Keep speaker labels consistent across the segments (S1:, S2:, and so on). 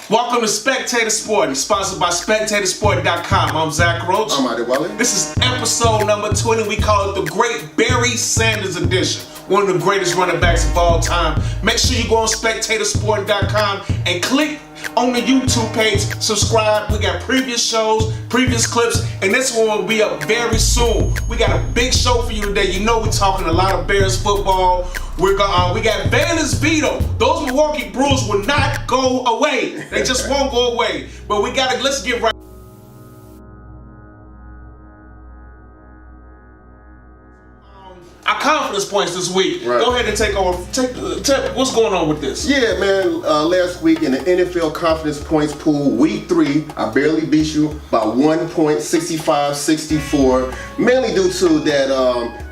S1: Welcome to Spectator Sport, sponsored by SpectatorSport.com. I'm Zach Roach.
S2: I'm Haden.
S1: This is episode number 20. We call it the Great Barry Sanders Edition. One of the greatest running backs of all time. Make sure you go on SpectatorSport.com and click on the YouTube page, subscribe. We got previous shows, previous clips, and this one will be up very soon. We got a big show for you today. You know we're talking a lot of Bears football. We got Valis Veto. Those Milwaukee Brewers will not go away. They just won't go away. But let's get right. Our confidence points this week. Right. Go ahead and take over. What's going on with this?
S2: Yeah, man. Last week in the NFL confidence points pool, week 3, I barely beat you by 1 point, 65-64. Mainly due to that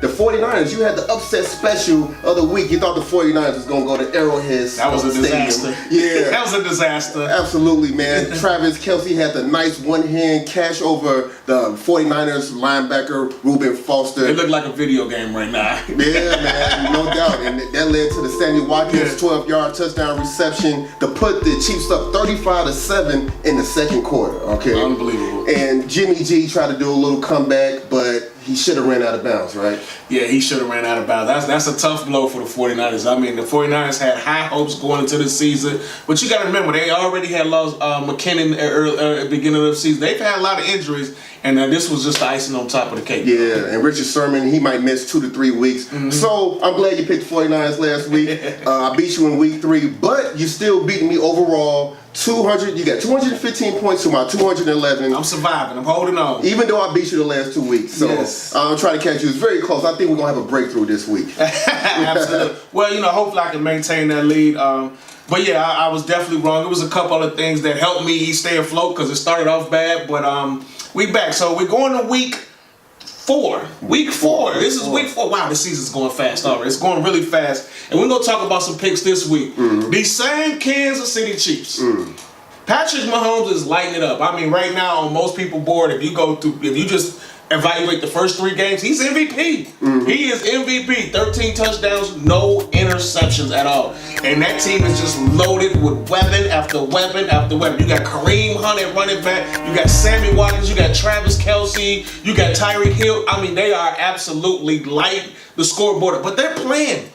S2: the 49ers. You had the upset special of the week. You thought the 49ers was gonna go to Arrowhead.
S1: That was a disaster.
S2: Yeah,
S1: that was a disaster.
S2: Absolutely, man. Travis Kelce had the nice one-hand catch over the 49ers linebacker Reuben Foster.
S1: It looked like a video game right now.
S2: Yeah, man, no doubt. And that led to the Sammy Watkins 12-yard touchdown reception to put the Chiefs up 35-7 in the second quarter, okay?
S1: Unbelievable.
S2: And Jimmy G tried to do a little comeback, but he should have ran out of bounds, right?
S1: Yeah, he should have ran out of bounds. That's a tough blow for the 49ers. I mean, the 49ers had high hopes going into the season, but you got to remember, they already had lost McKinnon at the beginning of the season. They've had a lot of injuries, and this was just the icing on top of the cake.
S2: Yeah, and Richard Sherman, he might miss 2 to 3 weeks. Mm-hmm. So I'm glad you picked the 49ers last week. I beat you in week 3, but you still beating me overall. 200. You got 215 points to my 211.
S1: I'm surviving. I'm holding on.
S2: Even though I beat you the last 2 weeks. So I'm trying to catch you. It's very close. I think we're going to have a breakthrough this week.
S1: Absolutely. Well, hopefully I can maintain that lead. But yeah, I was definitely wrong. It was a couple of things that helped me stay afloat because it started off bad. But we back. So we're going to week 4. Week 4. This is week 4. Wow, this season's going fast already. It's going really fast. And we're going to talk about some picks this week. Mm-hmm. These same Kansas City Chiefs. Mm. Patrick Mahomes is lighting it up. I mean, right now on most people's board, if you just evaluate the first 3 games, he's MVP. Mm-hmm. He is MVP. 13 touchdowns, no interceptions at all. And that team is just loaded with weapon after weapon after weapon. You got Kareem Hunt at running back. You got Sammy Watkins. You got Travis Kelce. You got Tyreek Hill. I mean, they are absolutely light the scoreboard. But they're playing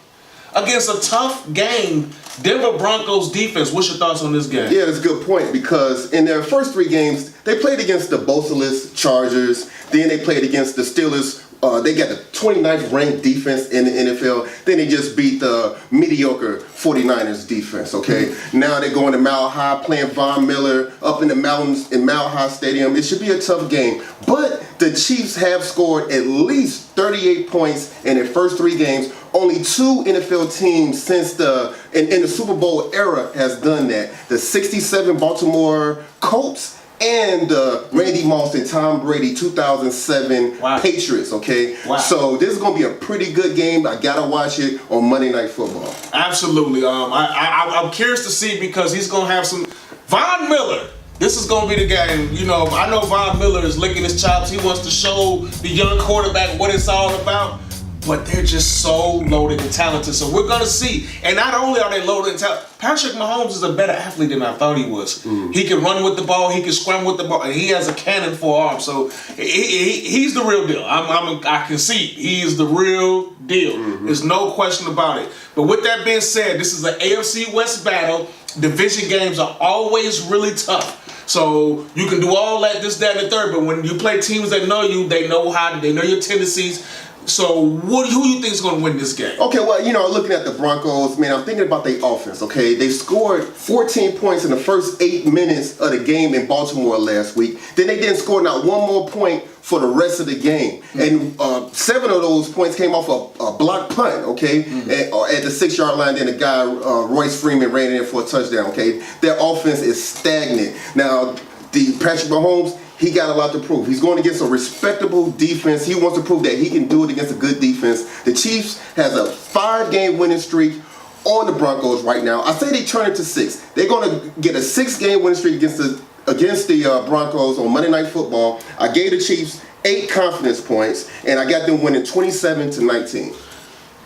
S1: against a tough game, Denver Broncos defense. What's your thoughts on this game?
S2: Yeah, that's a good point because in their first 3 games, they played against the Bosaless Chargers. Then they played against the Steelers. They got the 29th ranked defense in the NFL. Then they just beat the mediocre 49ers defense, okay? Mm-hmm. Now they're going to Mile High, playing Von Miller up in the mountains in Mile High Stadium. It should be a tough game. But the Chiefs have scored at least 38 points in their first 3 games. Only 2 NFL teams since in the Super Bowl era has done that. The 67 Baltimore Colts and Randy Moss and Tom Brady 2007 Patriots, okay? Wow. So this is going to be a pretty good game. I got to watch it on Monday Night Football.
S1: Absolutely. I'm curious to see because he's going to have some... Von Miller. This is going to be the game. I know Von Miller is licking his chops. He wants to show the young quarterback what it's all about. But they're just so loaded and talented. So we're going to see. And not only are they loaded and talented, Patrick Mahomes is a better athlete than I thought he was. Mm. He can run with the ball. He can scramble with the ball. And he has a cannon for arms. So he's the real deal. I can see he is the real deal. Mm-hmm. There's no question about it. But with that being said, this is an AFC West battle. Division games are always really tough. So you can do all that, this, that, and the third. But when you play teams that know you, they know your tendencies. So who do you think is going to win this game?
S2: Okay, well, looking at the Broncos, man, I'm thinking about their offense, okay? They scored 14 points in the first 8 minutes of the game in Baltimore last week. Then they didn't score not one more point for the rest of the game. Mm-hmm. And 7 of those points came off a block punt, okay? Mm-hmm. At the 6-yard line, then the guy, Royce Freeman, ran in for a touchdown, okay? Their offense is stagnant. Now, the Patrick Mahomes, he got a lot to prove. He's going against a respectable defense. He wants to prove that he can do it against a good defense. The Chiefs has a 5-game winning streak on the Broncos right now. I say they turn it to 6. They're going to get a 6-game winning streak against the Broncos on Monday Night Football. I gave the Chiefs 8 confidence points, and I got them winning 27-19.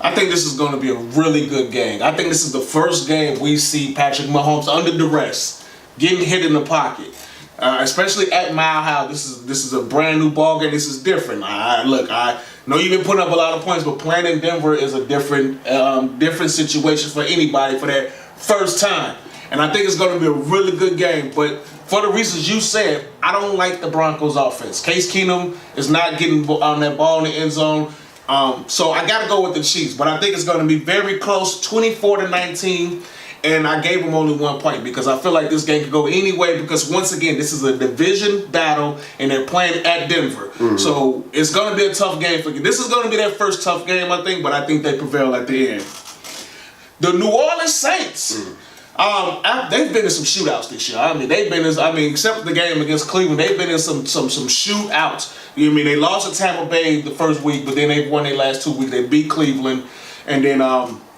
S1: I think this is going to be a really good game. I think this is the first game we see Patrick Mahomes under duress getting hit in the pocket. Especially at Mile High, this is a brand new ball game. This is different. I know you've been putting up a lot of points, but playing in Denver is a different situation for anybody for that first time. And I think it's going to be a really good game. But for the reasons you said, I don't like the Broncos offense. Case Keenum is not getting on that ball in the end zone. So I got to go with the Chiefs. But I think it's going to be very close, 24-19. And I gave them only 1 point because I feel like this game could go any way because, once again, this is a division battle and they're playing at Denver. Mm-hmm. So it's going to be a tough game for you. This is going to be their first tough game, I think, but I think they prevail at the end. The New Orleans Saints. They've been in some shootouts this year. Except the game against Cleveland, they've been in some shootouts. You know what I mean? They lost to Tampa Bay the first week, but then they won their last 2 weeks. They beat Cleveland, and then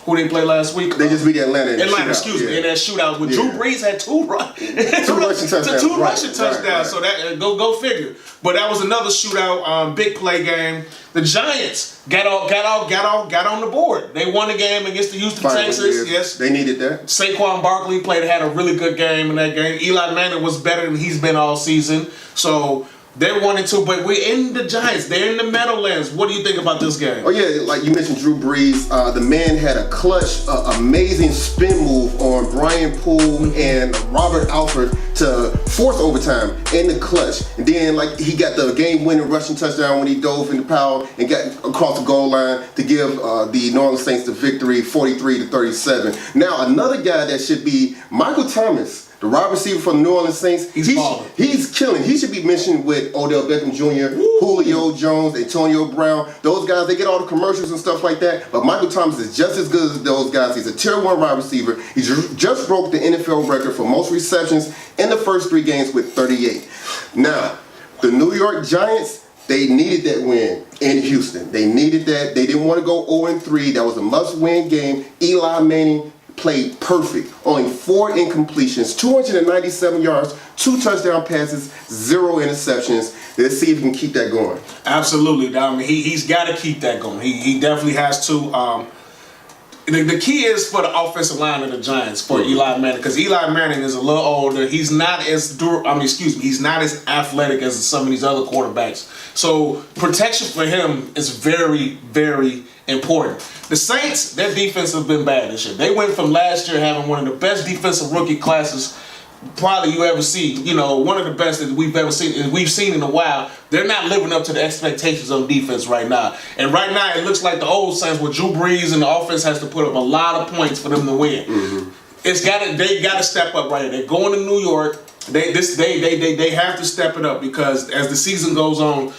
S1: who they play last week?
S2: They just beat Atlanta.
S1: In that shootout. With Drew Brees had two rushing touchdowns. So that go figure. But that was another shootout, big play game. The Giants got on the board. They won the game against the Houston Texans. Yes,
S2: they needed that.
S1: Saquon Barkley had a really good game in that game. Eli Manning was better than he's been all season. So they're 1-2, but we're in the Giants. They're in the Meadowlands. What do you think about this game?
S2: Oh, yeah, like you mentioned, Drew Brees. The man had a clutch, amazing spin move on Brian Poole and Robert Alford to force overtime in the clutch. And then, he got the game-winning rushing touchdown when he dove into power and got across the goal line to give the New Orleans Saints the victory, 43-37. Now, another guy that should be Michael Thomas, the wide receiver for the New Orleans Saints. He's killing. He should be mentioned with Odell Beckham Jr., Julio Jones, Antonio Brown. Those guys, they get all the commercials and stuff like that. But Michael Thomas is just as good as those guys. He's a tier 1 wide receiver. He just broke the NFL record for most receptions in the first 3 games with 38. Now, the New York Giants, they needed that win in Houston. They needed that. They didn't want to go 0-3. That was a must-win game. Eli Manning played perfect. Only 4 incompletions, 297 yards, 2 touchdown passes, 0 interceptions. Let's see if he can keep that going.
S1: Absolutely. I mean, he's got to keep that going. He definitely has to. The key is for the offensive line of the Giants for Eli Manning, because Eli Manning is a little older. He's not as he's not as athletic as some of these other quarterbacks. So protection for him is very, very important. The Saints, their defense has been bad this year. They went from last year having one of the best defensive rookie classes probably you ever see. One of the best that we've ever seen in a while. They're not living up to the expectations on defense right now. And right now it looks like the old Saints with Drew Brees and the offense has to put up a lot of points for them to win. Mm-hmm. They got to step up right here. They're going to New York. They have to step it up because as the season goes on,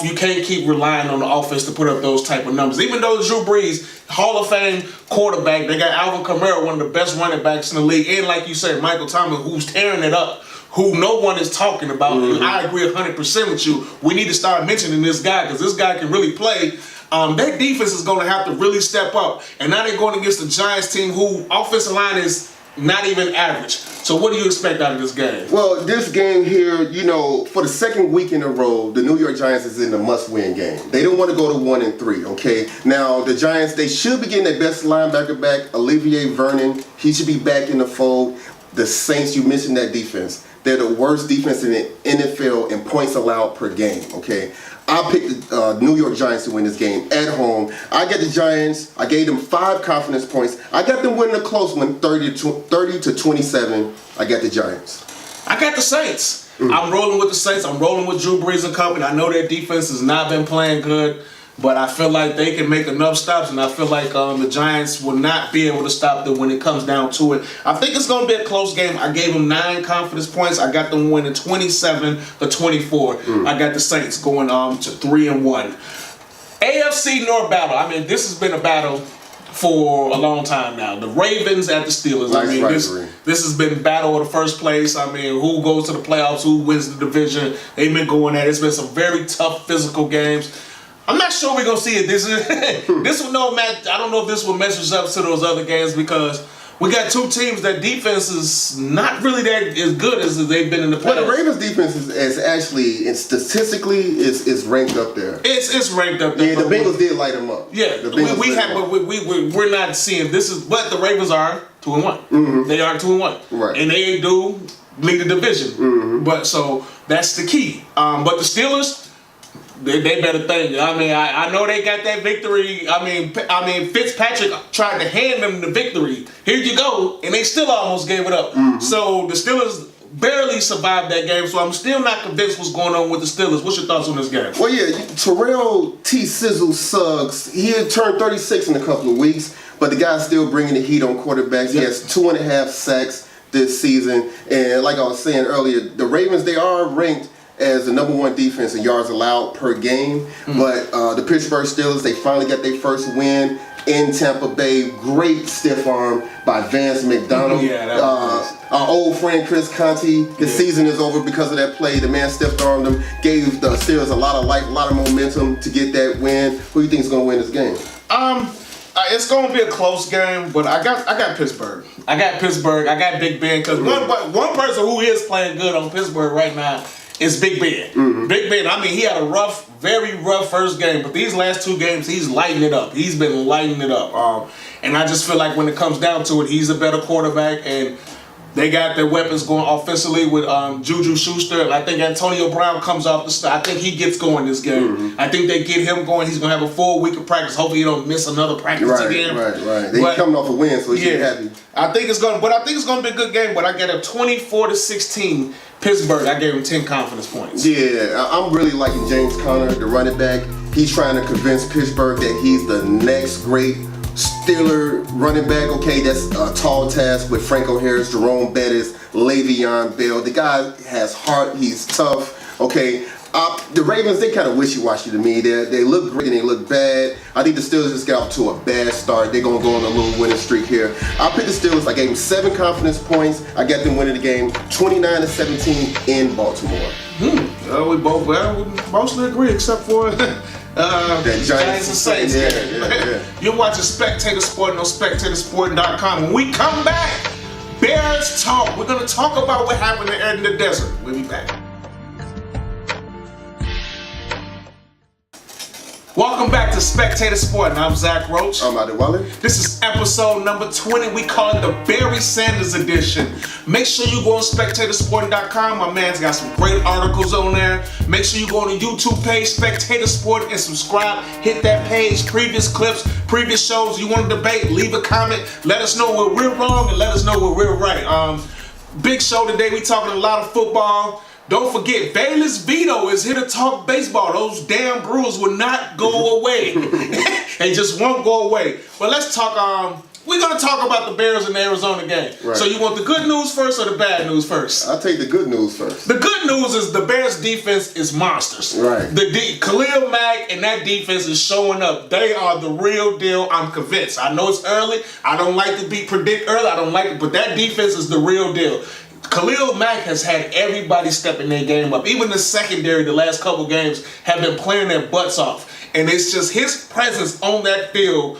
S1: you can't keep relying on the offense to put up those type of numbers. Even though Drew Brees, Hall of Fame quarterback, they got Alvin Kamara, one of the best running backs in the league, and like you said, Michael Thomas, who's tearing it up, who no one is talking about. Mm-hmm. I agree 100% with you. We need to start mentioning this guy because this guy can really play. Their defense is going to have to really step up, and now they're going against the Giants team, who offensive line is not even average. So what do you expect out of this game?
S2: Well, this game here, for the second week in a row, the New York Giants is in a must-win game. They don't want to go to 1-3, okay? Now, the Giants, they should be getting their best linebacker back, Olivier Vernon. He should be back in the fold. The Saints, you mentioned that defense. They're the worst defense in the NFL in points allowed per game, okay? I picked the New York Giants to win this game at home. I got the Giants. I gave them 5 confidence points. I got them winning a close one, 30-27. I got the Giants.
S1: I got the Saints. I'm rolling with the Saints. I'm rolling with Drew Brees and company. I know their defense has not been playing good, but I feel like they can make enough stops, and I feel like the Giants will not be able to stop them when it comes down to it. I think it's going to be a close game. I gave them 9 confidence points. I got them winning 27-24. I got the Saints going to 3-1. AFC North battle. I mean, this has been a battle for a long time now. The Ravens at the Steelers. This has been battle of the first place. I mean, who goes to the playoffs, who wins the division. They've been going at it. It's been some very tough physical games. I'm not sure we're going to see it. This will no match. I don't know if this will measure up to those other games because we got 2 teams that defense is not really that as good as they've been in the past.
S2: Well, the Ravens defense is actually, statistically, is ranked up there.
S1: It's ranked up there.
S2: Yeah, the Bengals did light them up.
S1: Yeah, we're not seeing this is, but the Ravens are 2-1. Mm-hmm. They are 2-1,
S2: right?
S1: And they do lead the division. But so that's the key. But the Steelers, they better think. I mean, I know they got that victory. I mean, Fitzpatrick tried to hand them the victory. Here you go, and they still almost gave it up. So the Steelers barely survived that game. So I'm still not convinced what's going on with the Steelers. What's your thoughts on this game?
S2: Well, yeah, Terrell T. Sizzle Suggs, he had turned 36 in a couple of weeks, but the guy's still bringing the heat on quarterbacks. He has 2.5 sacks this season. And like I was saying earlier, the Ravens, they are ranked as the #1 defense in yards allowed per game. But the Pittsburgh Steelers, they finally got their first win in Tampa Bay. Great stiff arm by Vance McDonald. Our old friend Chris Conti, his season is over because of that play. The man stiff armed him, gave the Steelers a lot of life, a lot of momentum to get that win. Who do you think is going to win this game?
S1: It's going to be a close game, but I got Pittsburgh. I got Big Ben, because one person who is playing good on Pittsburgh right now is Big Ben. Big Ben, I mean, he had a very rough first game, but these last 2 games, he's lighting it up. He's been lighting it up. And I just feel like when it comes down to it, he's a better quarterback, and they got their weapons going offensively with Juju Schuster. And I think Antonio Brown comes off the start. I think he gets going this game. I think they get him going. He's going to have a full week of practice. Hopefully he don't miss another practice again.
S2: Right. They coming off a win, so he should be happy.
S1: I think it's going to be a good game, but I got a 24-16 Pittsburgh. I gave him 10 confidence points.
S2: Yeah, I'm really liking James Conner, the running back. He's trying to convince Pittsburgh that he's the next great Steeler running back. Okay, that's a tall task with Franco Harris, Jerome Bettis, Le'Veon Bell. The guy has heart. He's tough. Okay. The Ravens, they kind of wishy-washy to me. They look great and they look bad. I think the Steelers just got off to a bad start. They're going to go on a little winning streak here. I picked the Steelers. I gave them 7 confidence points. I got them winning the game 29-17 in Baltimore.
S1: We mostly agree except for that Giants and Saints. Yeah. You're watching Spectator Sport on SpectatorSport.com. When we come back, Bears Talk. We're going to talk about what happened in the desert. We'll be back. Welcome back to Spectator Sport, and I'm Zach Roach.
S2: I'm Haden Waller.
S1: This is episode number 20. We call it the Barry Sanders edition. Make sure you go on SpectatorSport.com. My man's got some great articles on there. Make sure you go on the YouTube page, Spectator Sport, and subscribe. Hit that page. Previous clips, previous shows. You want to debate? Leave a comment. Let us know where we're wrong, and let us know where we're right. Big show today. We talking a lot of football. Don't forget, Valis Veto is here to talk baseball. Those damn Brewers will not go away. They just won't go away. But let's talk, we're going to talk about the Bears in the Arizona game. Right. So you want the good news first or the bad news first?
S2: I'll take the good news first.
S1: The good news is the Bears defense is monsters. Right. Khalil Mack and that defense is showing up. They are the real deal. I'm convinced. I know it's early. I don't like to predict early. I don't like it. But that defense is the real deal. Khalil Mack has had everybody stepping their game up. Even the secondary, the last couple games, have been playing their butts off. And it's just his presence on that field,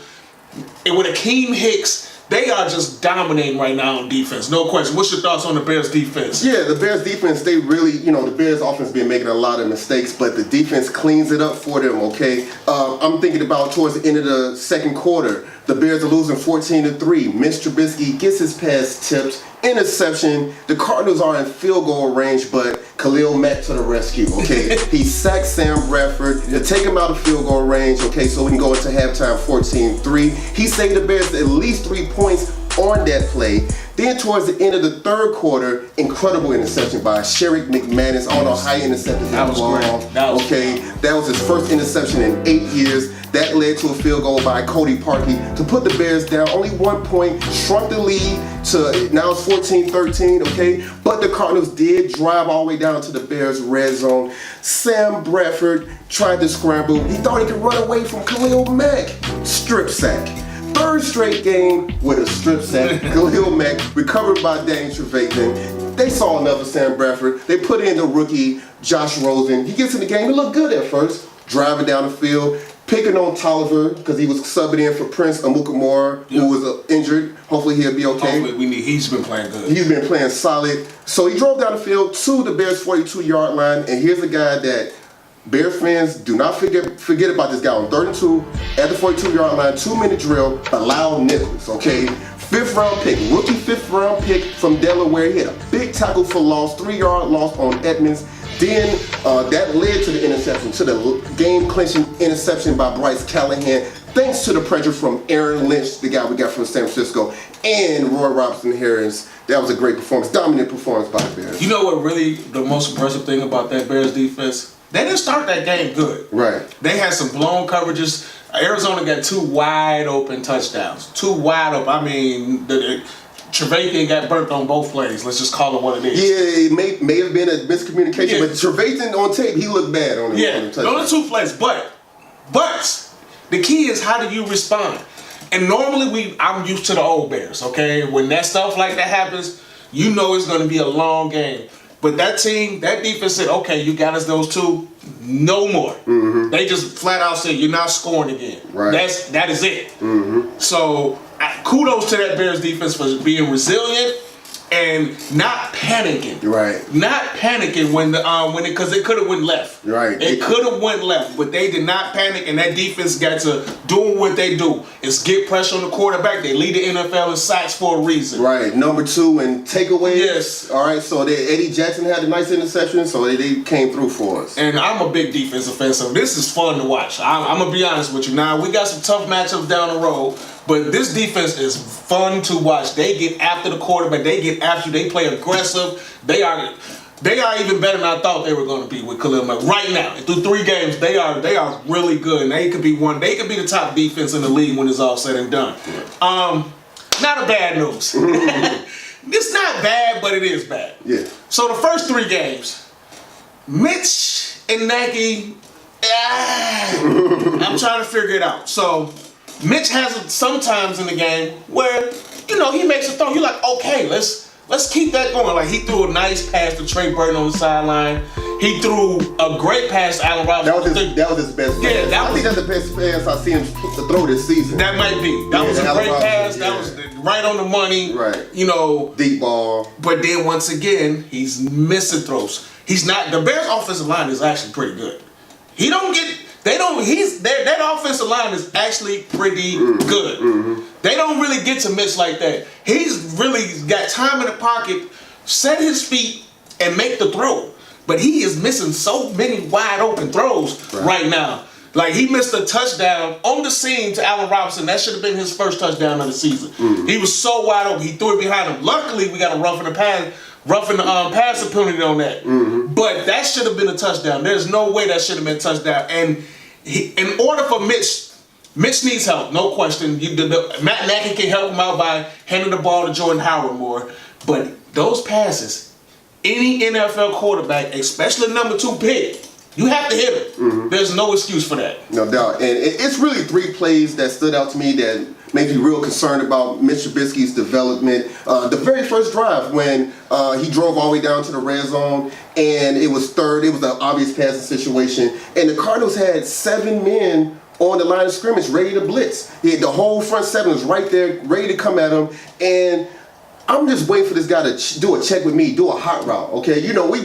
S1: and with Akeem Hicks, they are just dominating right now on defense. No question. What's your thoughts on the Bears defense?
S2: Yeah, the Bears defense, they really, the Bears offense been making a lot of mistakes, but the defense cleans it up for them, okay? I'm thinking about towards the end of the second quarter, the Bears are losing 14-3. Mitch Trubisky gets his pass tipped. Interception. The Cardinals are in field goal range, but Khalil Mack to the rescue, okay? He sacked Sam Bradford to take him out of field goal range, okay, so we can go into halftime 14-3. He saved the Bears at least 3 points on that play. Then towards the end of the third quarter, incredible interception by Sherrick McManus. I don't know how he intercepted that ball. That was his first interception in 8 years. That led to a field goal by Cody Parkey to put the Bears down only 1 point, shrunk the lead to now it's 14-13, okay? But the Cardinals did drive all the way down to the Bears' red zone. Sam Bradford tried to scramble. He thought he could run away from Khalil Mack. Strip sack. Third straight game with a strip sack. Khalil Mack recovered by Danny Trevathan. They saw another Sam Bradford. They put in the rookie Josh Rosen. He gets in the game. He looked good at first. Driving down the field. Picking on Tolliver because he was subbing in for Prince Amukamara, who was injured. Hopefully he'll be okay.
S1: He's been playing good.
S2: He's been playing solid. So he drove down the field to the Bears' 42-yard line, and here's a guy that Bears fans do not forget about this guy on 3rd and 2 at the 42-yard line, 2-minute drill, Bilal Nichols, okay? 5th-round pick, rookie 5th-round pick from Delaware. He had a big tackle for loss, 3-yard loss on Edmonds. Then that led to the interception, to the game-clinching interception by Bryce Callahan, thanks to the pressure from Aaron Lynch, the guy we got from San Francisco, and Roy Robinson-Harris. That was a great performance, dominant performance by the Bears.
S1: You know what really the most impressive thing about that Bears defense? They didn't start that game good.
S2: Right.
S1: They had some blown coverages. Arizona got 2 wide open touchdowns. 2 wide open. I mean, Trevathan got burnt on both plays. Let's just call it what it is.
S2: Yeah, it may have been a miscommunication, but Trevathan on tape, he looked bad on the touchdown.
S1: Those are 2 plays. But the key is, how do you respond? And normally I'm used to the old Bears, okay? When that stuff like that happens, you know it's going to be a long game. But that team, that defense said, okay, you got us those 2, no more. Mm-hmm. They just flat out said, you're not scoring again.
S2: Right.
S1: That is it.
S2: Mm-hmm.
S1: So kudos to that Bears defense for being resilient and not panicking.
S2: Right.
S1: Not panicking because it could have went left.
S2: Right.
S1: It could have went left, but they did not panic, and that defense got to doing what they do. Is get pressure on the quarterback. They lead the NFL in sacks for a reason.
S2: Right. Number 2 and takeaways.
S1: Yes.
S2: All right. So Eddie Jackson had a nice interception, so they came through for us.
S1: And I'm a big defensive fan, so this is fun to watch. I'm gonna be honest with you. Now we got some tough matchups down the road. But this defense is fun to watch. They get after the quarterback. They get after you. They play aggressive. They are even better than I thought they were going to be with Khalil Mack. Right now, through 3 games, they are really good. And they could be the top defense in the league when it's all said and done. Not a bad news. It's not bad, but it is bad.
S2: Yeah.
S1: So the first 3 games, Mitch and Nagy, I'm trying to figure it out. So Mitch has it sometimes in the game where, he makes a throw. You're like, okay, let's keep that going. Like, he threw a nice pass to Trey Burton on the sideline. He threw a great pass to Allen Robinson.
S2: That was his best pass.
S1: Yeah,
S2: I think that's the best pass I've seen him throw this season.
S1: That might be. That was a great pass.
S2: Yeah.
S1: That was right on the money.
S2: Right.
S1: Deep
S2: ball.
S1: But then once again, he's missing throws. He's not. The Bears' offensive line is actually pretty good. That offensive line is actually pretty good. Mm-hmm. They don't really get to Mitch like that. He's really got time in the pocket, set his feet, and make the throw. But he is missing so many wide open throws right now. Like, he missed a touchdown on the seam to Allen Robinson. That should have been his first touchdown of the season. Mm-hmm. He was so wide open. He threw it behind him. Luckily, we got a roughing the pass penalty on that. Mm-hmm. But that should have been a touchdown. There's no way that should have been a touchdown. And in order for Mitch needs help, no question. Matt Nagy can help him out by handing the ball to Jordan Howard more. But those passes, any NFL quarterback, especially number 2 pick, you have to hit him. Mm-hmm. There's no excuse for that.
S2: No doubt. And it's really 3 plays that stood out to me that made me real concerned about Mitch Trubisky's development. The very first drive when he drove all the way down to the red zone and it was third, it was an obvious passing situation, and the Cardinals had 7 men on the line of scrimmage ready to blitz. The whole front 7 was right there ready to come at him, and I'm just waiting for this guy to do a check with me, do a hot route, okay?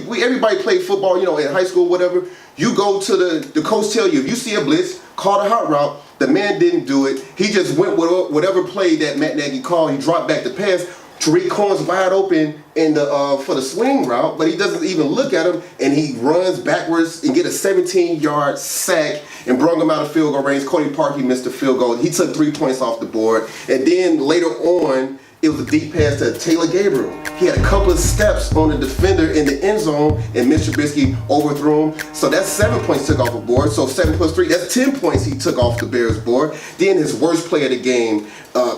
S2: We everybody played football, in high school, whatever. You go to the coach tell you, if you see a blitz, call the hot route. The man didn't do it. He just went with whatever play that Matt Nagy called. He dropped back the pass. Tariq Cohen's wide open for the swing route, but he doesn't even look at him, and he runs backwards and get a 17-yard sack and brought him out of field goal range. Cody Parkey missed the field goal. He took 3 points off the board, and then later on, it was a deep pass to Taylor Gabriel. He had a couple of steps on the defender in the end zone, and Mitch Trubisky overthrew him. So that's 7 points took off the board. So 7 plus 3, that's 10 points he took off the Bears board. Then his worst play of the game,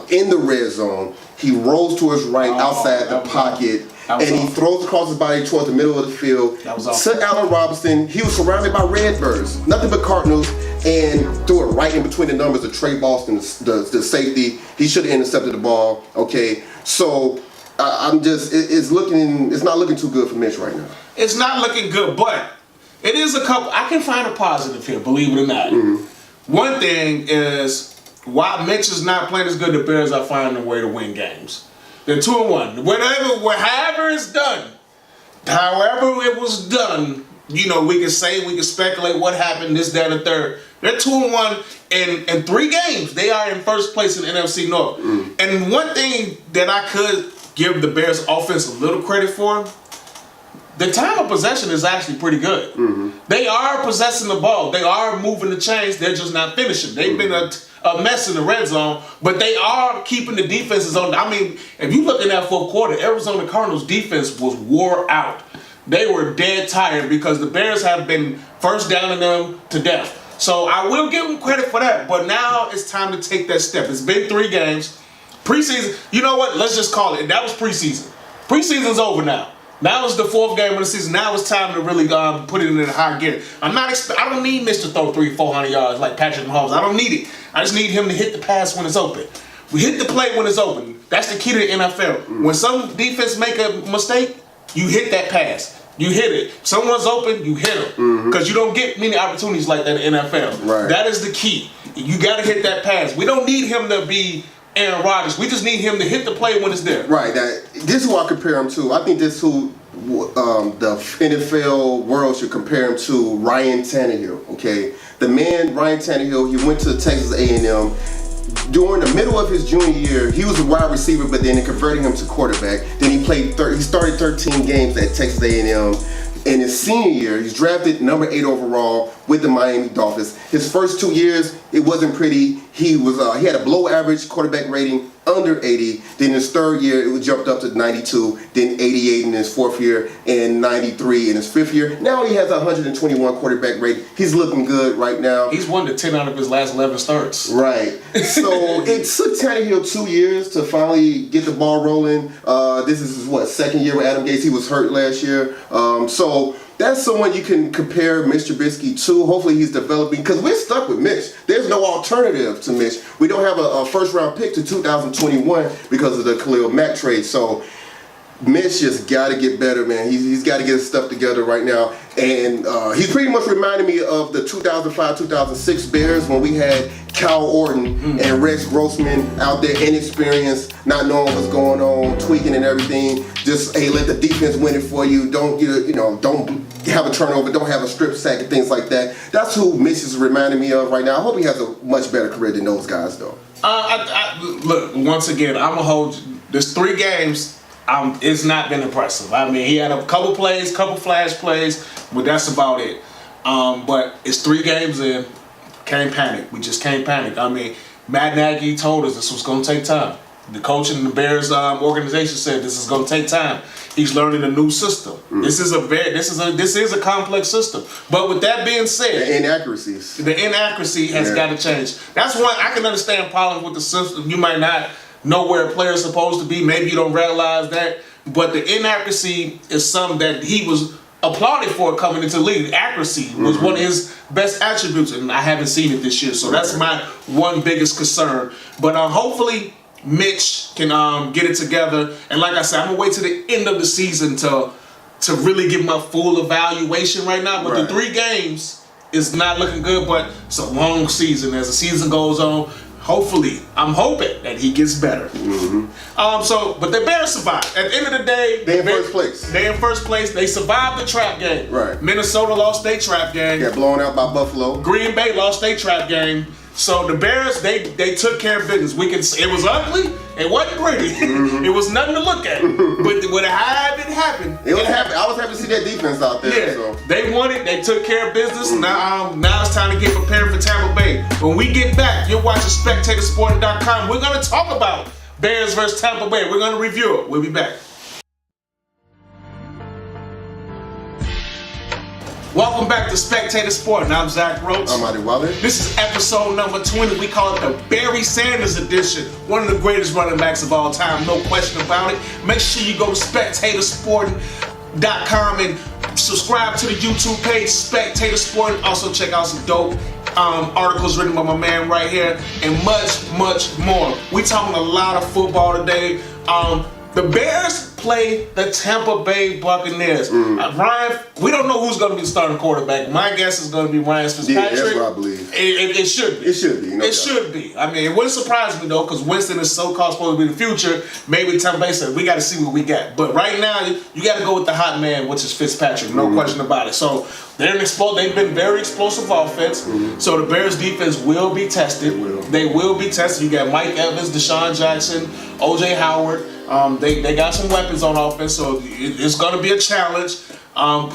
S2: in the red zone, he rolls to his right outside the pocket, and he throws across his body towards the middle of the field to Allen Robinson. He was surrounded by Redbirds, nothing but Cardinals, and threw it right in between the numbers of Trey Boston, the safety. He should have intercepted the ball. Okay, so it's not looking too good for Mitch right now.
S1: It's not looking good, but it is a couple. I can find a positive here, believe it or not. Mm-hmm. One thing is, while Mitch is not playing as good, the Bears are finding a way to win games. They're 2-1. However it's done, however it was done, we can speculate what happened, this, that, and the third. They're 2-1 in 3 games. They are in first place in the NFC North. And one thing that I could give the Bears offense a little credit for, the time of possession is actually pretty good. They are possessing the ball. They are moving the chains. They're just not finishing. They've been a mess in the red zone, but they are keeping the defenses on. I mean, if you look in that fourth quarter, Arizona Cardinals defense was wore out. They were dead tired because the Bears have been first downing them to death. So I will give them credit for that, but now it's time to take that step. It's been 3 games. Preseason, you know what? Let's just call it. That was preseason. Preseason's over now. Now it's the 4th game of the season. Now it's time to really put it in a high gear. I don't need Mitch to throw 300-400 yards like Patrick Mahomes. I don't need it. I just need him to hit the pass when it's open. We hit the play when it's open. That's the key to the NFL. When some defense make a mistake, you hit that pass. You hit it. Someone's open, you hit them. Because you don't get many opportunities like that in the NFL.
S2: Right.
S1: That is the key. You got to hit that pass. We don't need him to be Aaron Rodgers. We just need him to hit the play when it's there.
S2: Right. This is who I compare him to. I think this is who the NFL world should compare him to. Ryan Tannehill. Okay, the man Ryan Tannehill. He went to Texas A&M. During the middle of his junior year, he was a wide receiver, but then they converted him to quarterback. Then he started 13 games at Texas A&M. In his senior year, he's drafted number 8 overall with the Miami Dolphins. His first 2 years, it wasn't pretty. He had a below average quarterback rating, under 80. Then his 3rd year, it was jumped up to 92. Then 88 in his 4th year, and 93 in his 5th year. Now he has a 121 quarterback rating. He's looking good right now.
S1: He's won the 10 out of his last 11 starts.
S2: Right. So it took Tannehill 2 years to finally get the ball rolling. This is his 2nd year with Adam Gase. He was hurt last year. So that's someone you can compare Mitch Trubisky to. Hopefully he's developing, because we're stuck with Mitch. There's no alternative to Mitch. We don't have a first-round pick to 2021 because of the Khalil Mack trade. So Mitch just got to get better, man. He's got to get his stuff together right now. And he's pretty much reminding me of the 2005-2006 Bears when we had Kyle Orton and Rex Grossman out there, inexperienced, not knowing what's going on, tweaking and everything. Just, hey, let the defense win it for you. Don't have a turnover, don't have a strip sack and things like that. That's who Mitch is reminding me of right now. I hope he has a much better career than those guys, though.
S1: Look, once again, I'm going to hold you. There's 3 games. It's not been impressive. I mean, he had a couple plays, couple flash plays, but that's about it. But it's 3 games in. Can't panic. We just can't panic. I mean, Matt Nagy told us this was going to take time. The coach in the Bears organization said this is going to take time. He's learning a new system. This is a complex system. But with that being said,
S2: the inaccuracy
S1: has got to change. That's why I can understand problems with the system. You might not know where a player is supposed to be. Maybe you don't realize that. But the inaccuracy is something that he was applauded for coming into the league. Accuracy was one of his best attributes, and I haven't seen it this year. So that's my one biggest concern. But hopefully Mitch can get it together. And like I said, I'm going to wait to the end of the season to really give my full evaluation right now. But the 3 games is not looking good, but it's a long season. As the season goes on, hopefully, I'm hoping that he gets better. But the Bears survived. At the end of the day,
S2: they're in first place.
S1: They're in first place. They survived the trap game.
S2: Right.
S1: Minnesota lost their trap game.
S2: Got blown out by Buffalo.
S1: Green Bay lost their trap game. So the Bears, they took care of business. It was ugly. It wasn't pretty. It was nothing to look at. But when it happened.
S2: It happened. I was happy to see that defense out there.
S1: Yeah,
S2: so.
S1: They won it. They took care of business. Now it's time to get prepared for Tampa Bay. When we get back, you're watching SpectatorSport.com. We're going to talk about Bears versus Tampa Bay. We're going to review it. We'll be back. Welcome back to Spectator Sport, and I'm Zach Roach.
S2: I'm Adi Waller.
S1: This is episode number 20. We call it the Barry Sanders edition. One of the greatest running backs of all time, no question about it. Make sure you go to SpectatorSport.com and subscribe to the YouTube page, Spectator Sport. Also check out some dope articles written by my man right here, and much, much more. We talking a lot of football today. The Bears play the Tampa Bay Buccaneers. Ryan, we don't know who's going to be the starting quarterback. My guess is going to be Ryan Fitzpatrick.
S2: Yeah, that's what I believe.
S1: It should be.
S2: It should be.
S1: It should be. I mean, it wouldn't surprise me, though, because Winston is so-called supposed to be the future. Maybe Tampa Bay said, we got to see what we got. But right now, you got to go with the hot man, which is Fitzpatrick. No question about it. So they've been very explosive offense. So the Bears defense will be tested. They will be tested. You got Mike Evans, Deshaun Jackson, O.J. Howard. They got some weapons on offense, so it's going to be a challenge.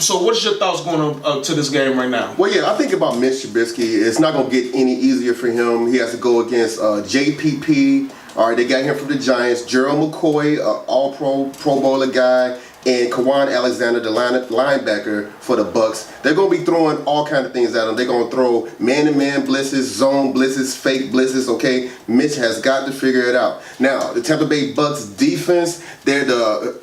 S1: So what's your thoughts going on to this game right now?
S2: Well, yeah, I think about Mitch Trubisky. It's not going to get any easier for him. He has to go against JPP. All right, they got him from the Giants. Gerald McCoy, All-Pro Bowler guy, and Kawan Alexander, the linebacker for the Bucs. They're going to be throwing all kind of things at him. They're going to throw man-to-man blitzes, zone blitzes, fake blitzes, okay? Mitch has got to figure it out. Now, the Tampa Bay Bucs defense, they're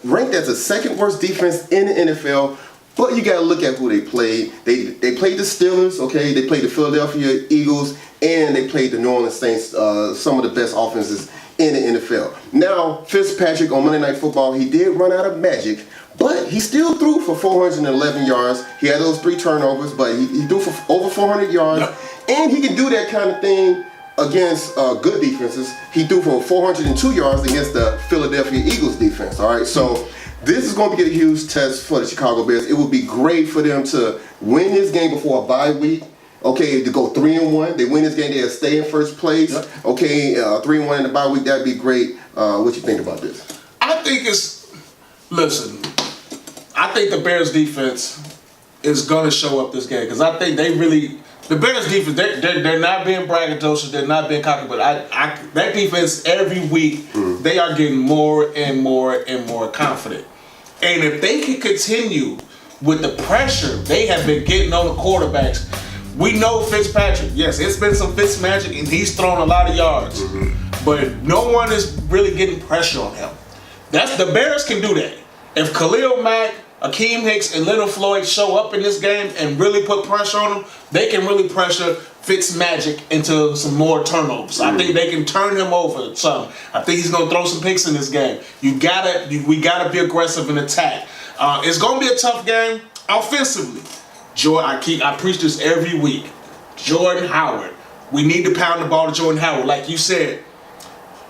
S2: ranked as the second worst defense in the NFL. But you got to look at who they played. They played the Steelers, okay? They played the Philadelphia Eagles, and they played the New Orleans Saints, some of the best offenses in the NFL. Now, Fitzpatrick on Monday Night Football, he did run out of magic, but he still threw for 411 yards. He had those 3 turnovers, but he threw for over 400 yards. Yep. And he can do that kind of thing against good defenses. He threw for 402 yards against the Philadelphia Eagles defense, all right? So this is going to be a huge test for the Chicago Bears. It would be great for them to win this game before a bye week. Okay, to go 3-1. They win this game, they'll stay in first place. Yep. Okay, 3-1 in the bye week, that'd be great. What you think about this?
S1: I think I think the Bears defense is going to show up this game because I think the Bears defense, they're not being braggadocious, they're not being cocky, but that defense every week, they are getting more and more and more confident. And if they can continue with the pressure they have been getting on the quarterbacks, we know Fitzpatrick, yes, it's been some Fitz magic and he's thrown a lot of yards, but no one is really getting pressure on him. The Bears can do that. If Khalil Mack, Akeem Hicks, and Leonard Floyd show up in this game and really put pressure on them, they can really pressure Fitz magic into some more turnovers. I think they can turn him over some. I think he's gonna throw some picks in this game. We gotta be aggressive in attack. It's gonna be a tough game offensively. I preach this every week. Jordan Howard. We need to pound the ball to Jordan Howard. Like you said,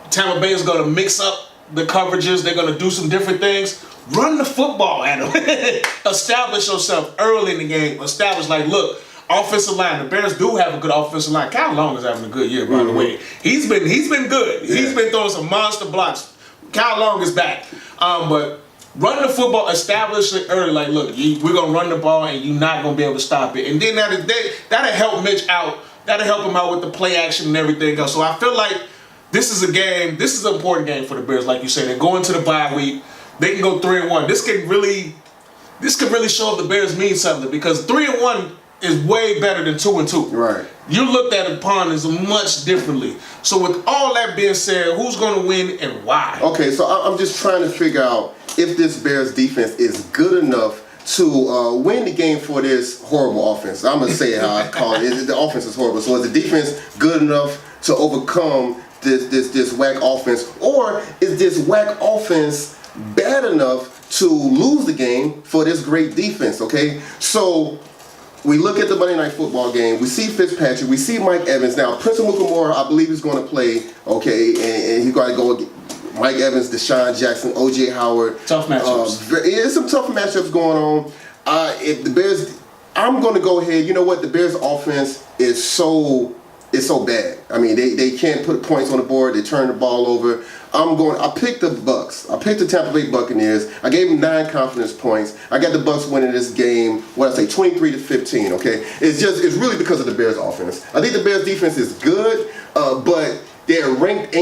S1: Tampa Bay is going to mix up the coverages. They're going to do some different things. Run the football at them. Establish yourself early in the game. Establish, like, look, offensive line. The Bears do have a good offensive line. Kyle Long is having a good year, by the way. He's been good. Yeah. He's been throwing some monster blocks. Kyle Long is back. But run the football, establish it early. Like, look, we're going to run the ball and you're not going to be able to stop it. And then that'll help Mitch out. That'll help him out with the play action and everything else. So I feel like this is an important game for the Bears. Like you said, they're going to the bye week. They can go 3-1. This could really show up the Bears mean something because 3-1 is way better than 2-2.
S2: Right.
S1: You looked at upon as much differently. So with all that being said, who's going to win and why? Okay,
S2: so I'm just trying to figure out if this Bears defense is good enough to win the game for this horrible offense. I'm going to say how I call it. The offense is horrible. So is the defense good enough to overcome this whack offense? Or is this whack offense bad enough to lose the game for this great defense, okay? So we look at the Monday Night Football game. We see Fitzpatrick. We see Mike Evans. Now, Prince Amukamara, I believe, is going to play, okay, and he's going to go Mike Evans, Deshaun Jackson, O.J. Howard.
S1: Tough matchups.
S2: There's some tough matchups going on. If the Bears, I'm going to go ahead. You know what? The Bears' offense is so bad. I mean, they can't put points on the board. They turn the ball over. I picked the Bucs. I picked the Tampa Bay Buccaneers. I gave them 9 confidence points. I got the Bucs winning this game, 23-15, okay? It's really because of the Bears offense. I think the Bears defense is good, but they're ranked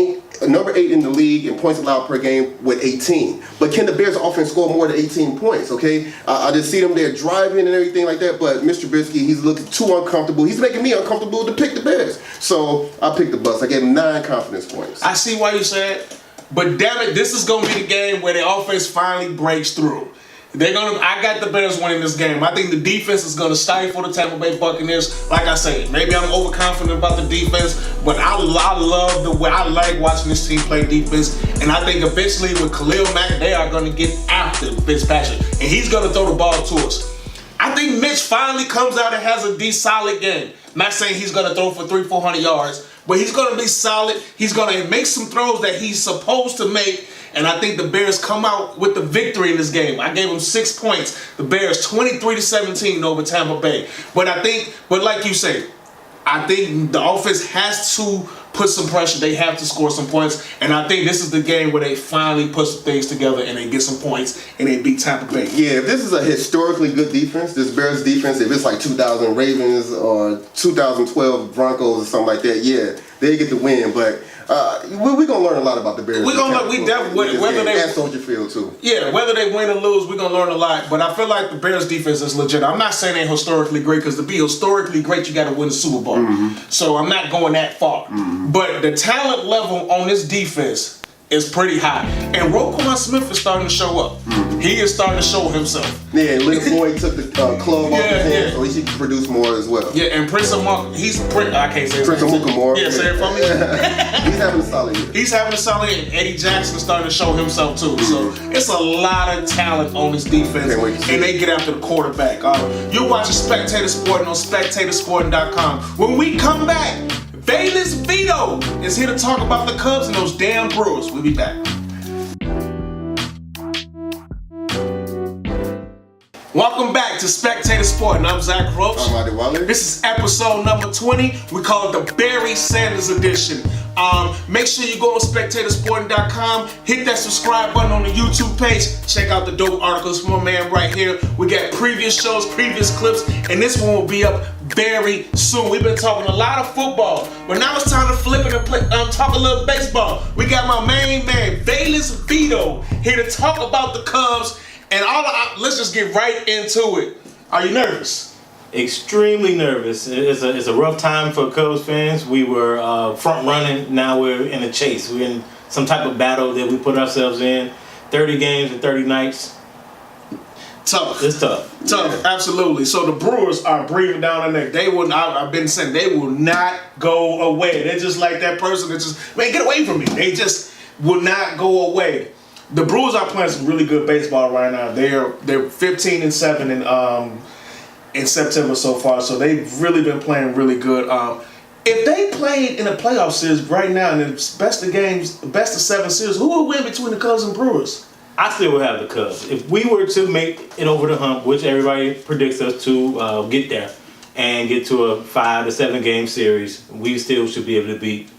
S2: number 8 in the league in points allowed per game with 18. But can the Bears offense score more than 18 points, okay? I just see them there driving and everything like that, but Mr. Trubisky, he's looking too uncomfortable. He's making me uncomfortable to pick the Bears. So I picked the Bucs. I gave them 9 confidence points.
S1: I see why you said, but damn it, this is going to be the game where the offense finally breaks through. I got the Bears winning this game. I think the defense is gonna stifle the Tampa Bay Buccaneers. Like I say, maybe I'm overconfident about the defense, but I love the way I like watching this team play defense. And I think eventually with Khalil Mack, they are gonna get after Fitzpatrick, and he's gonna throw the ball to us. I think Mitch finally comes out and has a solid game. I'm not saying he's gonna throw for 300-400 yards, but he's gonna be solid. He's gonna make some throws that he's supposed to make. And I think the Bears come out with the victory in this game. I gave them 6 points. The Bears 23-17 over Tampa Bay. But like you say, I think the offense has to put some pressure. They have to score some points. And I think this is the game where they finally put some things together and they get some points and they beat Tampa Bay.
S2: Yeah, if this is a historically good defense, this Bears defense, if it's like 2000 Ravens or 2012 Broncos or something like that, yeah, they get the win. But we're gonna learn a lot about the Bears.
S1: We're gonna learn. We definitely whether they
S2: and Soldier Field too.
S1: Yeah, whether they win or lose, we're gonna learn a lot. But I feel like the Bears defense is legit. I'm not saying they're historically great because to be historically great, you got to win the Super Bowl. So I'm not going that far. But the talent level on this defense is pretty high, and Roquan Smith is starting to show up. He is starting to show himself.
S2: Yeah, and Little Boy took the club off his hand, so he should produce more as well.
S1: Yeah, and Prince Amukamara, I can't say
S2: Prince Amukamara.
S1: Yeah, say it for me.
S2: He's having a solid year.
S1: He's having a solid year, and Eddie Jackson is starting to show himself too. So it's a lot of talent on this defense, and they get after the quarterback. You're watching Spectator Sporting on SpectatorSporting.com. When we come back, Valis Veto is here to talk about the Cubs and those damn Brewers. We'll be back. Welcome back to Spectator Sporting. I'm Zach Roach.
S2: I'm Haden Waller.
S1: This is episode number 20. We call it the Barry Sanders edition. Make sure you go on SpectatorSporting.com, hit that subscribe button on the YouTube page, check out the dope articles from my man right here. We got previous shows, previous clips, and this one will be up very soon. We've been talking a lot of football, but now it's time to flip it and talk a little baseball. We got my main man, Valis Veto, here to talk about the Cubs, and let's just get right into it. Are you nervous?
S3: Extremely nervous. It's a rough time for Cubs fans. We were front running. Now we're in a chase. We're in some type of battle that we put ourselves in. 30 games and 30 nights.
S1: Tough.
S3: It's tough.
S1: Tough, absolutely. So the Brewers are breathing down their neck. They will not, I've been saying, they will not go away. They're just like that person that just, man, get away from me. They just will not go away. The Brewers are playing some really good baseball right now. They're 15-7 in September so far, so they've really been playing really good. If they played in a playoff series right now, in the best of 7 series, who would win between the Cubs and Brewers?
S3: I still would have the Cubs. If we were to make it over the hump, which everybody predicts us to get there, and get to a 5 to 7 game series, we still should be able to beat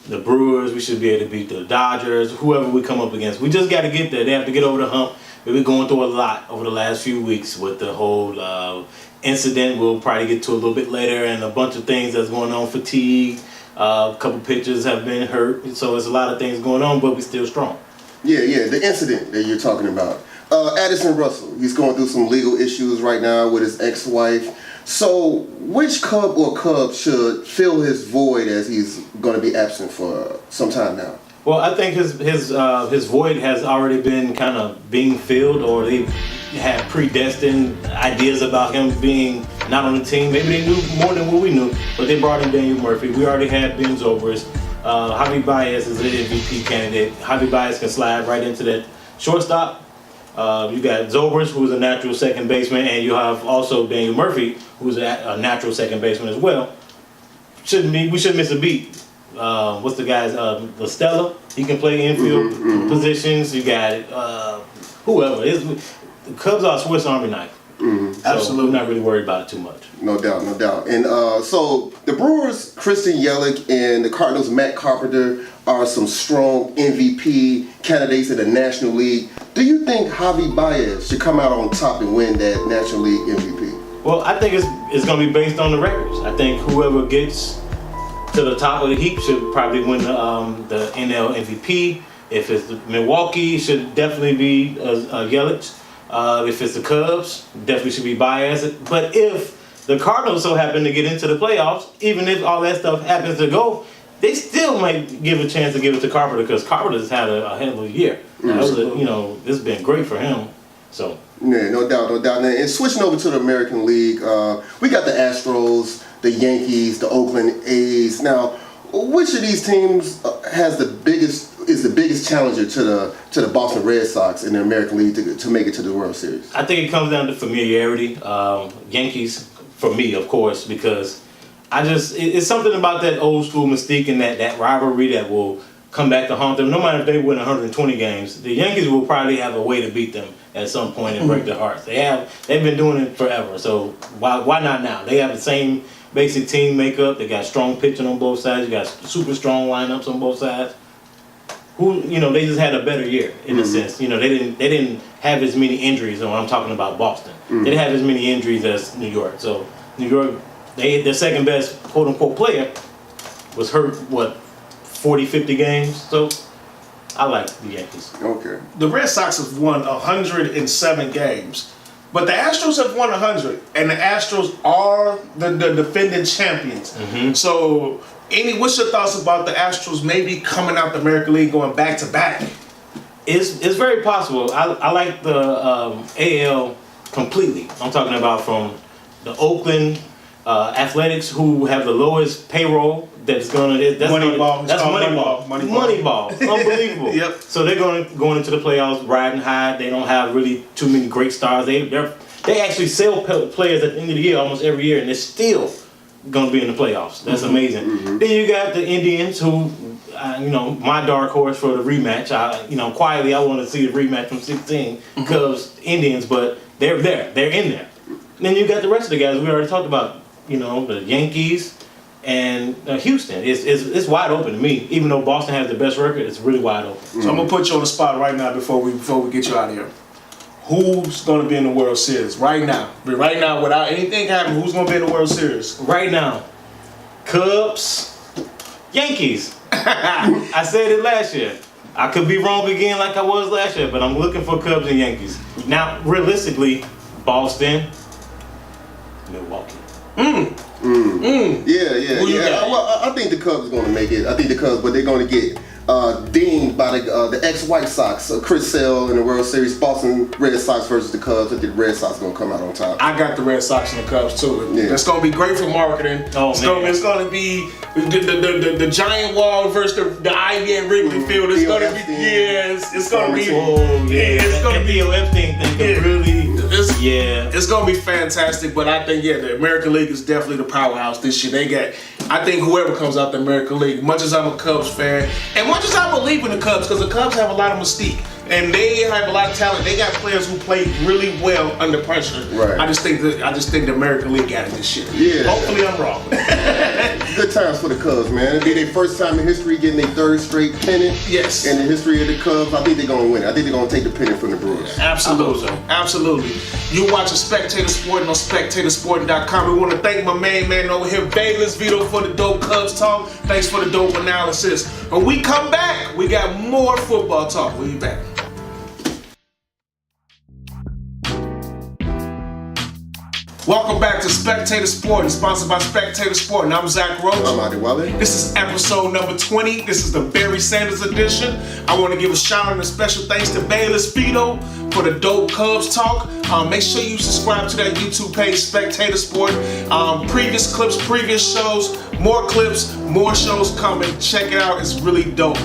S3: the Brewers. We should be able to beat the Dodgers, whoever we come up against. We just got to get there. They have to get over the hump. We've been going through a lot over the last few weeks with the whole incident we'll probably get to a little bit later, and a bunch of things that's going on, fatigue. A couple pitchers have been hurt, so there's a lot of things going on, but we're still strong.
S2: Yeah, the incident that you're talking about. Addison Russell, he's going through some legal issues right now with his ex-wife. So which Cub or Cubs should fill his void as he's going to be absent for some time now?
S3: Well, I think his void has already been kind of being filled, or they had predestined ideas about him being not on the team. Maybe they knew more than what we knew, but they brought in Daniel Murphy. We already had Ben Zobrist. Javi Baez is an MVP candidate. Javi Baez can slide right into that shortstop. You got Zobrist, who's a natural second baseman, and you have also Daniel Murphy, who's a natural second baseman as well. We shouldn't miss a beat. What's the guy's Listella? He can play infield positions. You got whoever. The Cubs are a Swiss Army knife. So
S1: Absolutely.
S3: I'm not really worried about it too much.
S2: No doubt. And so the Brewers, Christian Yelich, and the Cardinals, Matt Carpenter, are some strong MVP candidates in the National League. Do you think Javi Baez should come out on top and win that National League MVP?
S3: Well, I think it's going to be based on the records. I think whoever gets to the top of the heap should probably win the NL MVP. If it's Milwaukee, it should definitely be Yelich. If it's the Cubs, definitely should be Baez. But if the Cardinals so happen to get into the playoffs, even if all that stuff happens to go, they still might give a chance to give it to Carpenter, because Carpenter's had a hell of a year. This has been great for him. So
S2: yeah, no doubt, no doubt. And switching over to the American League, we got the Astros, the Yankees, the Oakland A's. Now, which of these teams is the biggest challenger to the Boston Red Sox in the American League to make it to the World Series?
S3: I think it comes down to familiarity. Yankees, for me, of course, because it's something about that old school mystique and that rivalry that will come back to haunt them. No matter if they win 120 games, the Yankees will probably have a way to beat them at some point and break their hearts. They've been doing it forever, so why not now? They have the same basic team makeup. They got strong pitching on both sides. You got super strong lineups on both sides. They just had a better year in a sense. They didn't have as many injuries. When I'm talking about Boston, they didn't have as many injuries as New York. So New York, their second best quote unquote player was hurt 40, 50 games. So I like the Yankees.
S2: Okay.
S1: The Red Sox have won 107 games, but the Astros have won 100, and the Astros are the defending champions. So, what's your thoughts about the Astros maybe coming out the American League going back to back?
S3: It's very possible. I like the AL completely. I'm talking about from the Oakland Athletics, who have the lowest payroll. That's Moneyball. Unbelievable.
S1: Yep.
S3: So they're going into the playoffs riding high. They don't have really too many great stars. They actually sell players at the end of the year almost every year, and they're still going to be in the playoffs. That's amazing. Then you got the Indians, who, my dark horse for the rematch. Quietly I want to see the rematch from 16 Cubs Indians, but they're there. They're in there. Then you got the rest of the guys we already talked about. The Yankees. And Houston, it's wide open to me. Even though Boston has the best record, it's really wide open.
S1: So I'm gonna put you on the spot right now before we get you out of here. Who's gonna be in the World Series right now? Right now, without anything happening, who's gonna be in the World Series?
S3: Right now, Cubs, Yankees. I said it last year. I could be wrong again like I was last year, but I'm looking for Cubs and Yankees. Now, realistically, Boston, Milwaukee.
S2: Yeah. Well, I think the Cubs are going to make it. I think the Cubs, but they're going to get dinged by the ex-White Sox, Chris Sale in the World Series. Boston Red Sox versus the Cubs. I think the Red Sox are going to come out on top.
S1: I got the Red Sox and the Cubs too.
S2: Yeah.
S1: That's going to be great for marketing. It's going to be the giant wall versus the ivy at Wrigley Field. It's going to be it's going to be
S3: it's going to be a Epstein thing. Really.
S1: It's gonna be fantastic, but I think the American League is definitely the powerhouse this year. I think whoever comes out the American League, much as I'm a Cubs fan, and much as I believe in the Cubs, because the Cubs have a lot of mystique and they have a lot of talent. They got players who play really well under pressure.
S2: Right.
S1: I just think the American League got it this year.
S2: Yeah.
S1: Hopefully I'm wrong.
S2: Good times for the Cubs, man. It'll be their first time in history getting their third straight pennant.
S1: Yes.
S2: In the history of the Cubs, I think they're gonna win it. I think they're gonna take the pennant from the Brewers.
S1: Absolutely. Absolutely. You watching Spectator Sporting on SpectatorSporting.com. We want to thank my main man over here, Valis Veto, for the dope Cubs talk. Thanks for the dope analysis. When we come back, we got more football talk. We'll be back. Welcome back to Spectator Sporting, sponsored by Spectator Sporting. I'm Zach Roach.
S2: I'm Adi Wale.
S1: This is episode number 20. This is the Barry Sanders edition. I want to give a shout out and a special thanks to Valis Veto for the dope Cubs talk. Make sure you subscribe to that YouTube page, Spectator Sport. Previous clips, previous shows, more clips, more shows coming. Check it out. It's really dope.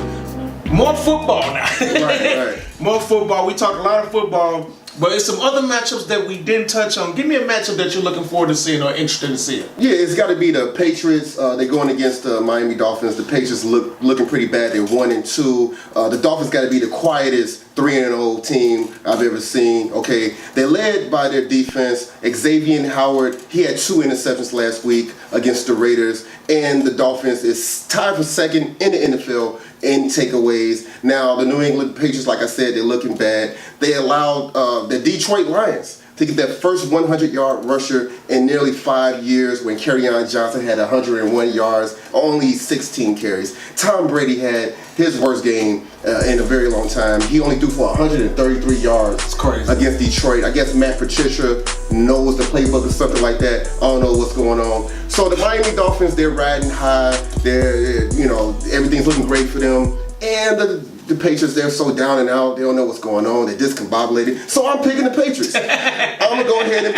S1: More football now.
S2: Right. More
S1: football. We talk a lot of football. But there's some other matchups that we didn't touch on. Give me a matchup that you're looking forward to seeing or interested in seeing.
S2: Yeah, it's got to be the Patriots. They're going against the Miami Dolphins. The Patriots looking pretty bad. They're 1-2. The Dolphins got to be the quietest 3-0 team I've ever seen. Okay, they're led by their defense. Xavier Howard, he had 2 interceptions last week against the Raiders, and the Dolphins is tied for second in the NFL in takeaways. Now, the New England Patriots, like I said, they're looking bad. They allowed the Detroit Lions to get that first 100-yard rusher in nearly 5 years when Kerryon Johnson had 101 yards, only 16 carries. Tom Brady had his worst game in a very long time. He only threw for 133 yards.
S1: It's crazy.
S2: Against Detroit. I guess Matt Patricia knows the playbook or something like that. I don't know what's going on. So the Miami Dolphins, they're riding high. They're everything's looking great for them. And the the Patriots, they're so down and out. They don't know what's going on. They're discombobulated. So I'm picking the Patriots. I'm going to go ahead and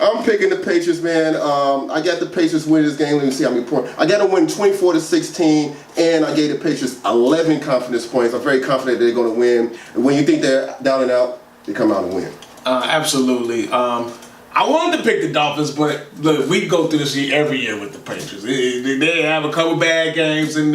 S2: I'm picking the Patriots, man. I got the Patriots winning this game. Let me see how many points. I got to win 24-16, and I gave the Patriots 11 confidence points. I'm very confident they're going to win. And when you think they're down and out, they come out and win.
S1: Absolutely. I wanted to pick the Dolphins, but look, we go through this every year with the Patriots. They have a couple bad games, and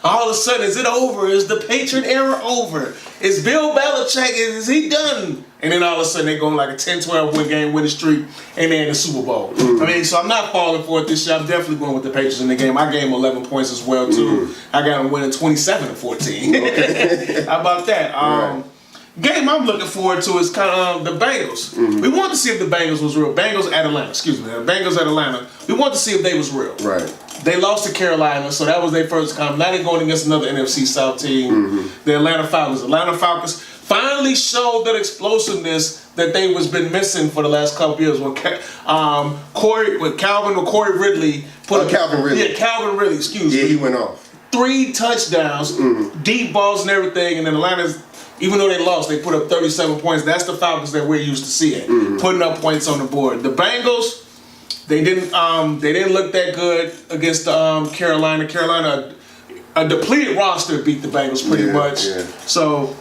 S1: all of a sudden, is it over? Is the Patriot era over? Is Bill Belichick, is he done? And then all of a sudden, they go on like a 10-12 win game winning streak, and they're in the Super Bowl. I mean, so I'm not falling for it this year. I'm definitely going with the Patriots in the game. I gave them 11 points as well, too. I got them winning 27-14. Okay. How about that?
S2: Right.
S1: Game I'm looking forward to is kind of the Bengals. We wanted to see if the Bengals was real. Bengals at Atlanta. We wanted to see if they was real.
S2: Right.
S1: They lost to Carolina, so that was their first time. Now they're going against another NFC South team, the Atlanta Falcons. Atlanta Falcons finally showed that explosiveness that they was been missing for the last couple years. When Corey Ridley
S2: Calvin Ridley.
S1: Yeah, Calvin Ridley. Excuse me.
S2: Yeah, he went off.
S1: 3 touchdowns, deep balls and everything, and then Atlanta's. Even though they lost, they put up 37 points. That's the Falcons that we're used to seeing, putting up points on the board. The Bengals, they didn't look that good against Carolina. Carolina, a depleted roster beat the Bengals pretty much. Yeah. So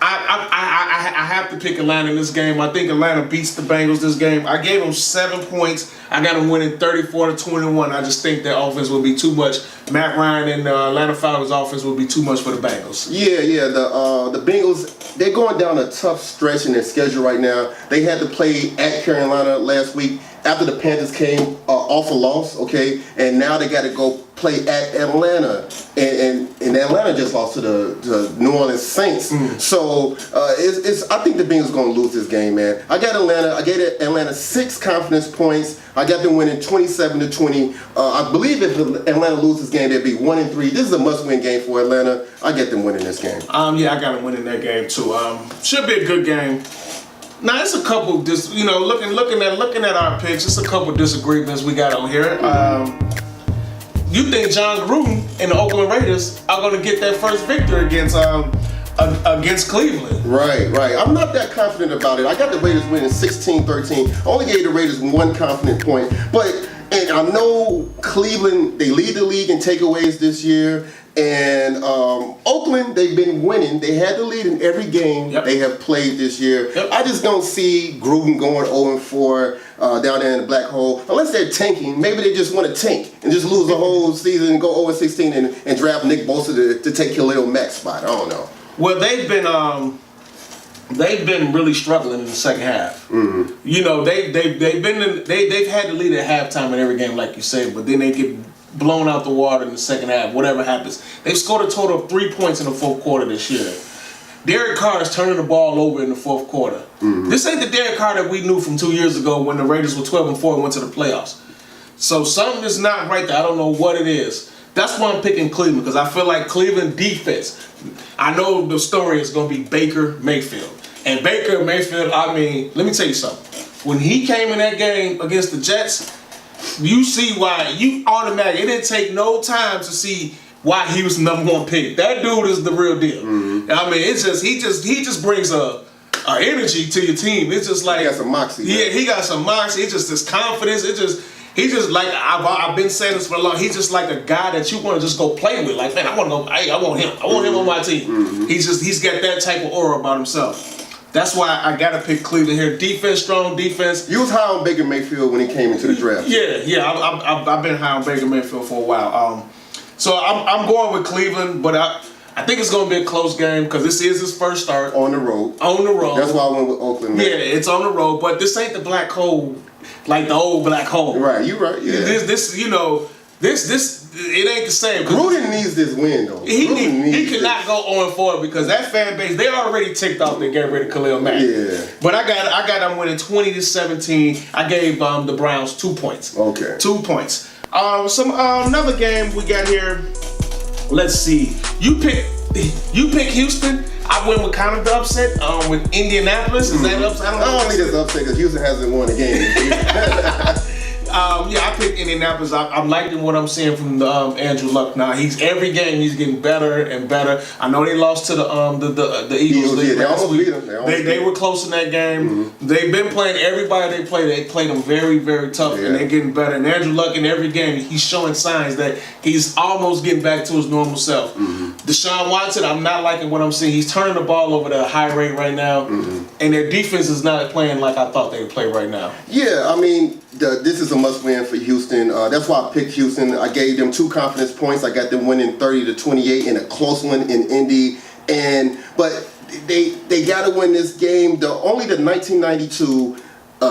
S1: I have to pick Atlanta in this game. I think Atlanta beats the Bengals this game. I gave them 7 points. I got them winning 34-21. I just think their offense will be too much. Matt Ryan and the Atlanta Falcons offense will be too much for the Bengals.
S2: Yeah. The Bengals, they're going down a tough stretch in their schedule right now. They had to play at Carolina last week after the Panthers came off a loss, okay? And now they got to go play at Atlanta. And Atlanta just lost to the New Orleans Saints. So I think the Bengals going to lose this game, man. I gave Atlanta 6 confidence points. I got them winning 27-20. I believe if Atlanta loses this game, they'll be 1-3. This is a must-win game for Atlanta. I get them winning this game.
S1: Yeah, I got them winning that game too. Should be a good game. Now, it's a couple, looking at our picks, it's a couple disagreements we got on here. You think John Gruden and the Oakland Raiders are going to get their first victory against Cleveland?
S2: Right. I'm not that confident about it. I got the Raiders winning 16-13. I only gave the Raiders 1 confident point. And I know Cleveland, they lead the league in takeaways this year. And Oakland, they've been winning. They had the lead in every game they have played this year. I just don't see Gruden going 0-4 down there in the black hole. Unless they're tanking. Maybe they just want to tank and just lose the whole season and go 0-16 and draft Nick Bosa to take Khalil Mack's spot. I don't know.
S1: Well, they've been really struggling in the second half. You know, they've had the lead at halftime in every game, like you said, but then they get blown out the water in the second half, whatever happens. They've scored a total of 3 points in the fourth quarter this year. Derek Carr is turning the ball over in the fourth quarter. This ain't the Derek Carr that we knew from 2 years ago when the Raiders were 12-4 and went to the playoffs. So something is not right there. I don't know what it is. That's why I'm picking Cleveland, because I feel like Cleveland defense, I know the story is going to be Baker Mayfield. And Baker Mayfield, I mean, let me tell you something. When he came in that game against the Jets, you see why. You automatically, it didn't take no time to see why he was the #1 pick. That dude is the real deal. I mean, it's just he just brings a energy to your team. It's just like
S2: he got some moxie.
S1: Yeah, he got some moxie. It's just this confidence. He's just like I've been saying this for a long. He's just like a guy that you want to just go play with. Like, man, I want to go. I want him. I want him on my team. He's got that type of aura about himself. That's why I gotta pick Cleveland here. Defense, strong defense.
S2: You was high on Baker Mayfield when he came into the draft.
S1: Yeah. I've been high on Baker Mayfield for a while. So I'm going with Cleveland, but I think it's gonna be a close game because this is his first start
S2: on the road.
S1: That's
S2: why I went with Oakland.
S1: Man. Yeah, it's on the road, but this ain't the black hole, like the old black hole.
S2: Right, you right. Yeah.
S1: This it ain't the same.
S2: Gruden needs this win though.
S1: He cannot go 0-4 because that fan base, they already ticked off they got rid of Khalil Mack.
S2: Yeah.
S1: But I got them winning 20-17. I gave the Browns 2 points.
S2: Okay.
S1: 2 points. Another game we got here. Let's see. You pick Houston. I went with kind of the upset with Indianapolis. Is that upset?
S2: I don't think it's upset because Houston hasn't won a game.
S1: Yeah, I picked Indianapolis. I'm liking what I'm seeing from Andrew Luck now. Every game he's getting better and better. I know they lost to the Eagles.
S2: Yeah, they almost beat them.
S1: They were close in that game. Mm-hmm. They've been playing everybody they play. They played them very, very tough, and they're getting better. And Andrew Luck in every game, he's showing signs that he's almost getting back to his normal self. Mm-hmm. Deshaun Watson, I'm not liking what I'm seeing. He's turning the ball over at a high rate right now, and their defense is not playing like I thought they would play right now.
S2: Yeah, I mean, this is a must-win for Houston. That's why I picked Houston. I gave them 2 confidence points. I got them winning 30-28 in a close one in Indy. But they got to win this game. Only the 1992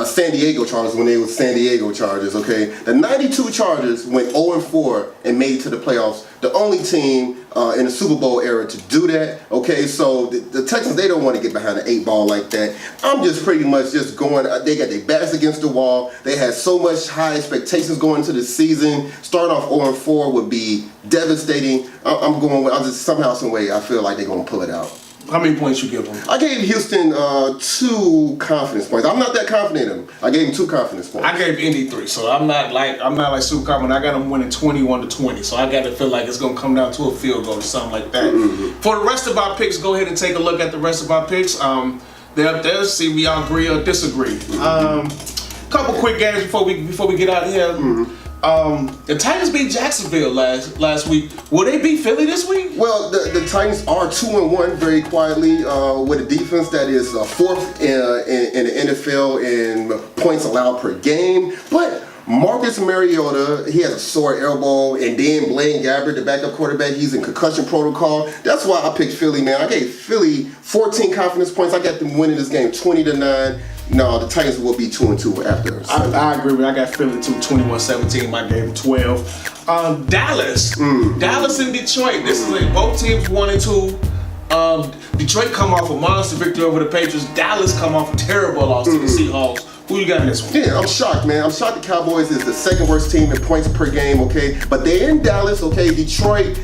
S2: San Diego Chargers, when they were San Diego Chargers, okay? The 92 Chargers went 0-4 and made it to the playoffs. The only team in the Super Bowl era to do that, okay? So the Texans, they don't want to get behind the 8 ball like that. I'm just pretty much just going, they got their backs against the wall. They had so much high expectations going into the season. Starting off 0-4 would be devastating. I'm just somehow, some way, I feel like they're going to pull it out.
S1: How many points you give them?
S2: I gave Houston 2 confidence points. I'm not that confident in them. I gave them 2 confidence points.
S1: I gave Indy 3, so I'm not like super confident. I got them winning 21-20, so I got to feel like it's gonna come down to a field goal or something like that. Mm-hmm. For the rest of our picks, go ahead and take a look at the rest of our picks. They're up there. See if we all agree or disagree. Couple quick games before we get out of here. Mm-hmm. The Titans beat Jacksonville last week. Will they beat Philly this week?
S2: Well, the Titans are 2-1 very quietly with a defense that is 4th in the NFL in points allowed per game. But Marcus Mariota, he has a sore elbow, and then Blaine Gabbert, the backup quarterback, he's in concussion protocol. That's why I picked Philly, man. I gave Philly 14 confidence points. I got them winning this game 20-9. No, the Titans will be 2-2 after.
S1: I agree with you. I got Philly 21-17. I gave them 12. Dallas. Dallas and Detroit. This is like both teams 1-2. Detroit come off a monster victory over the Patriots. Dallas come off a terrible loss to the Seahawks. Who you got in this one?
S2: Yeah, I'm shocked, man. I'm shocked the Cowboys is the 2nd worst team in points per game, okay? But they're in Dallas, okay? Detroit,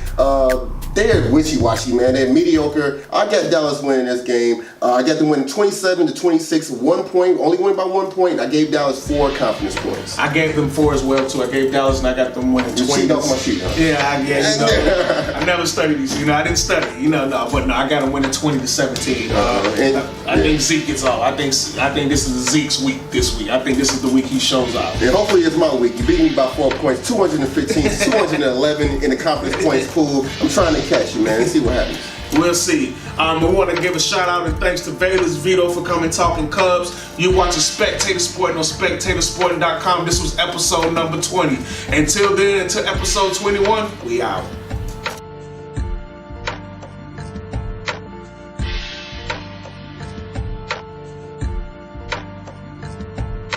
S2: they're wishy-washy, man. They're mediocre. I got Dallas winning this game. I got them winning 27-26, 1 point. Only winning by 1 point. I gave Dallas 4 confidence points.
S1: I gave them 4 as well, too. I gave Dallas, and I got them winning 20.
S2: You off my sheet, huh?
S1: Yeah, I never studied these. I didn't study. But I got them winning 20-17. I think Zeke gets off. I think this is Zeke's week this week. I think this is the week he shows out.
S2: And hopefully it's my week. You beat me by 4 points, 215 to 211 in the confidence points pool. I'm trying to catch you, man, and see what happens.
S1: We'll see. We want to give a shout out and thanks to Valis Veto for coming talking Cubs. You're watching Spectator Sporting on SpectatorSporting.com. This was episode number 20. Until then, until episode 21, we out.